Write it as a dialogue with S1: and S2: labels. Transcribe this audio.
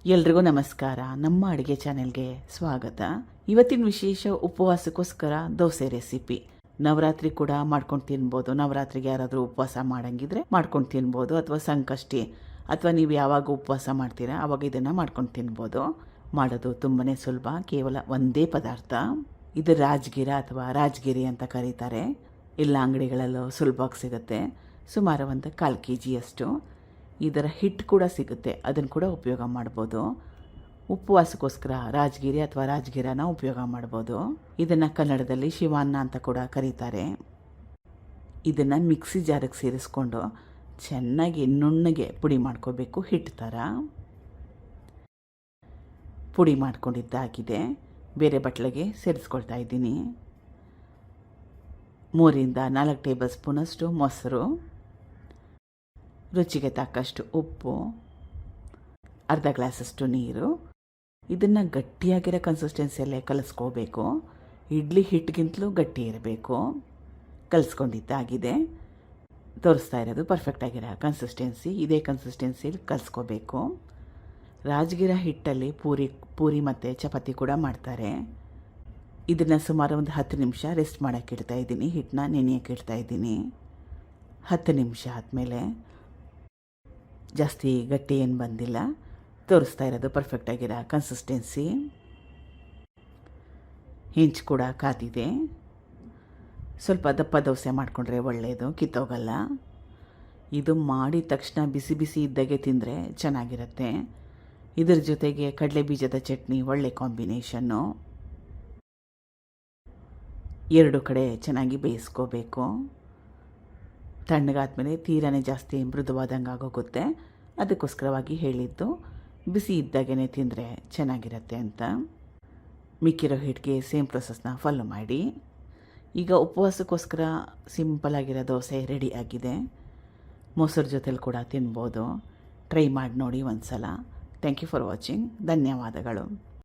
S1: ಎಲ್ರಿಗೂ ನಮಸ್ಕಾರ. ನಮ್ಮ ಅಡುಗೆ ಚಾನೆಲ್ಗೆ ಸ್ವಾಗತ. ಇವತ್ತಿನ ವಿಶೇಷ ಉಪವಾಸಕ್ಕೋಸ್ಕರ ದೋಸೆ ರೆಸಿಪಿ. ನವರಾತ್ರಿ ಕೂಡ ಮಾಡ್ಕೊಂಡು ತಿನ್ಬೋದು. ನವರಾತ್ರಿಗೆ ಯಾರಾದರೂ ಉಪವಾಸ ಮಾಡಂಗಿದ್ರೆ ಮಾಡ್ಕೊಂಡು ತಿನ್ಬೋದು, ಅಥವಾ ಸಂಕಷ್ಟಿ ಅಥವಾ ನೀವು ಯಾವಾಗ ಉಪವಾಸ ಮಾಡ್ತೀರಾ ಆವಾಗ ಇದನ್ನು ಮಾಡ್ಕೊಂಡು ತಿನ್ಬೋದು. ಮಾಡೋದು ತುಂಬಾ ಸುಲಭ, ಕೇವಲ ಒಂದೇ ಪದಾರ್ಥ. ಇದು ರಾಜಗಿರ ಅಥವಾ ರಾಜಗಿರಿ ಅಂತ ಕರೀತಾರೆ. ಎಲ್ಲ ಅಂಗಡಿಗಳಲ್ಲೂ ಸುಲಭವಾಗಿ ಸಿಗುತ್ತೆ. ಸುಮಾರು ಒಂದು 1/4 kg ಇದರ ಹಿಟ್ಟು ಕೂಡ ಸಿಗುತ್ತೆ, ಅದನ್ನು ಕೂಡ ಉಪಯೋಗ ಮಾಡ್ಬೋದು. ಉಪವಾಸಕ್ಕೋಸ್ಕರ ರಾಜಗಿರಿ ಅಥವಾ ರಾಜಗಿರನ ಉಪಯೋಗ ಮಾಡ್ಬೋದು. ಇದನ್ನು ಕನ್ನಡದಲ್ಲಿ ಶಿವಾನ್ನ ಅಂತ ಕೂಡ ಕರೀತಾರೆ. ಇದನ್ನು ಮಿಕ್ಸಿ ಜಾರಿಗೆ ಸೇರಿಸ್ಕೊಂಡು ಚೆನ್ನಾಗಿ ನುಣ್ಣಗೆ ಪುಡಿ ಮಾಡ್ಕೋಬೇಕು. ಹಿಟ್ಟು ಥರ ಪುಡಿ ಮಾಡ್ಕೊಂಡಿದ್ದಾಗಿದೆ. ಬೇರೆ ಬಟ್ಲಿಗೆ ಸೇರಿಸ್ಕೊಳ್ತಾ ಇದ್ದೀನಿ. 3ರಿಂದ 4 ಟೇಬಲ್ ಸ್ಪೂನಷ್ಟು ಮೊಸರು, ರುಚಿಗೆ ತಕ್ಕಷ್ಟು ಉಪ್ಪು, ಅರ್ಧ ಗ್ಲಾಸಷ್ಟು ನೀರು. ಇದನ್ನು ಗಟ್ಟಿಯಾಗಿರೋ ಕನ್ಸಿಸ್ಟೆನ್ಸಿಯಲ್ಲೇ ಕಲಿಸ್ಕೋಬೇಕು. ಇಡ್ಲಿ ಹಿಟ್ಟಿಗಿಂತಲೂ ಗಟ್ಟಿ ಇರಬೇಕು. ಕಲಿಸ್ಕೊಂಡಿದ್ದಾಗಿದೆ. ತೋರಿಸ್ತಾ ಇರೋದು ಪರ್ಫೆಕ್ಟಾಗಿರೋ ಕನ್ಸಿಸ್ಟೆನ್ಸಿ. ಇದೇ ಕನ್ಸಿಸ್ಟೆನ್ಸಿಯಲ್ಲಿ ಕಲಿಸ್ಕೋಬೇಕು. ರಾಜಗಿರ ಹಿಟ್ಟಲ್ಲಿ ಪೂರಿ ಮತ್ತು ಚಪಾತಿ ಕೂಡ ಮಾಡ್ತಾರೆ. ಇದನ್ನು ಸುಮಾರು ಒಂದು 10 ನಿಮಿಷ ರೆಸ್ಟ್ ಮಾಡೋಕ್ಕೆ ಇಡ್ತಾ ಇದ್ದೀನಿ. ಹಿಟ್ಟನ್ನ ನೆನೆಯೋಕ್ಕೆ ಇಡ್ತಾ ಇದ್ದೀನಿ. 10 ನಿಮಿಷ ಆದಮೇಲೆ ಜಾಸ್ತಿ ಗಟ್ಟಿ ಏನು ಬಂದಿಲ್ಲ. ತೋರಿಸ್ತಾ ಇರೋದು ಪರ್ಫೆಕ್ಟಾಗಿರೋ ಕನ್ಸಿಸ್ಟೆನ್ಸಿ. ಹೆಂಚು ಕೂಡ ಕಾದಿದೆ. ಸ್ವಲ್ಪ ದಪ್ಪ ದೋಸೆ ಮಾಡಿಕೊಂಡ್ರೆ ಒಳ್ಳೆಯದು, ಕಿತ್ತೋಗಲ್ಲ. ಇದು ಮಾಡಿದ ತಕ್ಷಣ ಬಿಸಿ ಬಿಸಿ ಇದ್ದಾಗೆ ತಿಂದರೆ ಚೆನ್ನಾಗಿರುತ್ತೆ. ಇದ್ರ ಜೊತೆಗೆ ಕಡಲೆ ಬೀಜದ ಚಟ್ನಿ ಒಳ್ಳೆ ಕಾಂಬಿನೇಷನ್ನು. 2 ಕಡೆ ಚೆನ್ನಾಗಿ ಬೇಯಿಸ್ಕೋಬೇಕು. ತಣ್ಣಗಾದ್ಮೇಲೆ ತೀರಾನೇ ಜಾಸ್ತಿ ಮೃದುವಾದಂಗೆ ಆಗೋಗುತ್ತೆ. ಅದಕ್ಕೋಸ್ಕರವಾಗಿ ಹೇಳಿದ್ದು ಬಿಸಿ ಇದ್ದಾಗೇ ತಿಂದರೆ ಚೆನ್ನಾಗಿರುತ್ತೆ ಅಂತ. ಮಿಕ್ಕಿರೋ ಹಿಟ್ಟಿಗೆ ಸೇಮ್ ಪ್ರೊಸೆಸ್ನ ಫಾಲೋ ಮಾಡಿ. ಈಗ ಉಪವಾಸಕ್ಕೋಸ್ಕರ ಸಿಂಪಲಾಗಿರೋ ದೋಸೆ ರೆಡಿ ಆಗಿದೆ. ಮೊಸರು ಜೊತೆಲಿ ಕೂಡ ತಿನ್ಬೋದು. ಟ್ರೈ ಮಾಡಿ ನೋಡಿ ಒಂದು ಸಲ. Thank you for watching. ಧನ್ಯವಾದಗಳು.